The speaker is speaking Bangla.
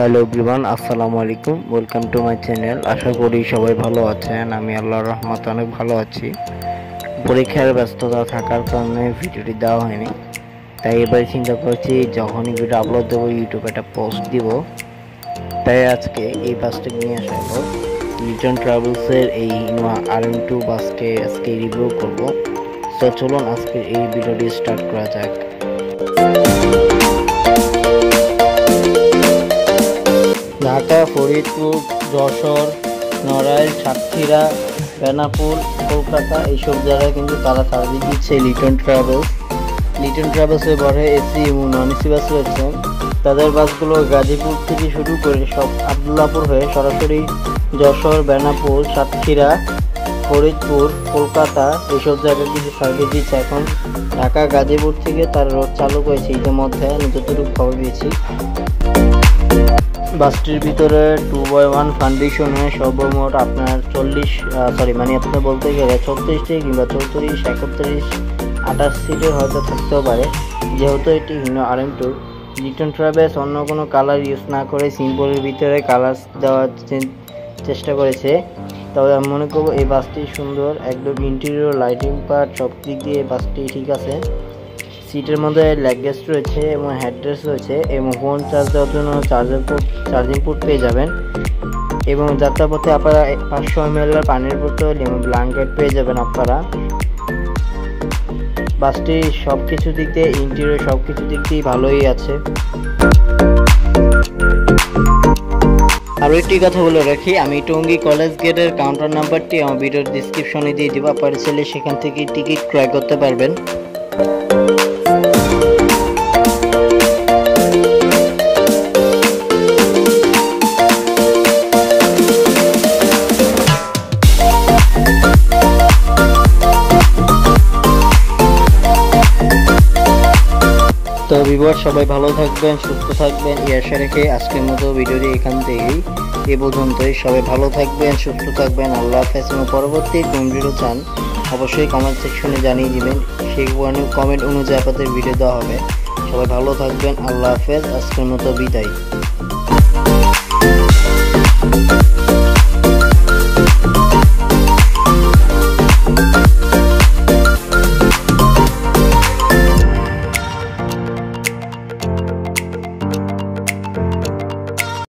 হ্যালো এভরিওয়ান, আসসালামু আলাইকুম। Welcome to my channel. আশা করি সবাই ভালো আছেন। আমি আল্লাহর রহমতে অনেক ভালো আছি। পরীক্ষার ব্যস্ততা থাকার কারণে ভিডিওটি দেওয়া হয়নি, তাই এবারে চিন্তা করছি যখনই ভিডিও আপলোড দেবো ইউটিউবে একটা পোস্ট দিব। তাই আজকে এই বাসটি নিয়ে আসা হলো। লিটন ট্রাভেলসের এই ইনোভা RM2 বাসকে আজকে রিভিউ করব। তো চলুন আজকে এই ভিডিওটি স্টার্ট করা যাক। ঢাকা, ফরিদপুর, যশোর, নড়াইল, সাতক্ষীরা, বেনাপোল, কলকাতা এইসব জায়গায় কিন্তু তারা সার্ভিস দিচ্ছে লিটন ট্রাভেলসের পরে এসি এবং নন এসি বাস রয়েছে। তাদের বাসগুলো গাজীপুর থেকে শুরু করে সব আবদুল্লাপুর হয়ে সরাসরি যশোর, বেনাপোল, সাতক্ষীরা, ফরিদপুর, কলকাতা এইসব জায়গায় কিছু সার্ভিস দিচ্ছে। এখন ঢাকা গাজীপুর থেকে তার রোড চালু করেছে ইতিমধ্যে, আমি যতটুকু খবর পেয়েছি। বাসটির ভিতরে 2x1 কন্ডিশনে সর্বমোট আপনার আপনি বলতে গেলে 36টি কিংবা 34, 31, 28 সিটের হয়তো থাকতেও পারে। যেহেতু এটি হিনো RM2, লিটন ট্রাভেলস অন্য কোনো কালার ইউজ না করে সিম্পলের ভিতরে কালার দেওয়ার চেষ্টা করেছে। তবে আমি মনে করবো এই বাসটি সুন্দর, একদম ইন্টেরিয়র, লাইটিং পার্ট সব দিক দিয়ে বাসটি ঠিক আছে। সিটের মধ্যে লেগ রেস্ট রয়েছে এবং হেডরেস্ট রয়েছে এবং ফোন চার্জ দেওয়ার জন্য চার্জিং পোর্ট পেয়ে যাবেন। এবং যাত্রাপথে আপনারা 500 ml পানির বোতল এবং ব্ল্যাঙ্কেট পেয়ে যাবেন আপনারা। বাসটি সবকিছু দিক দিয়ে ইন্টেরিয়র সবকিছু দিক দিয়ে ভালোই আছে। আরও একটি কথা বলে রাখি, আমি টঙ্গী কলেজ গেটের কাউন্টার নাম্বারটি আমার ভিডিওর ডিসক্রিপশনে দিয়ে দিব। আপনারা চাইলে সেখান থেকে টিকিট ক্রয় করতে পারবেন। তো ভিউয়ার সবাই ভালো থাকবেন, সুস্থ থাকবেন এই আশা রেখে আজকের মতো ভিডিওটি এখান থেকেই এ পর্যন্তই। সবাই ভালো থাকবেন, সুস্থ থাকবেন। আল্লাহ হাফেজ। এবং পরবর্তী কোন ভিডিও চান অবশ্যই কমেন্ট সেকশনে জানিয়ে দিবেন, সেই কমেন্ট অনুযায়ী আপনাদের ভিডিও দেওয়া হবে। সবাই ভালো থাকবেন। আল্লাহ হাফেজ। আজকের মতো বিদায়।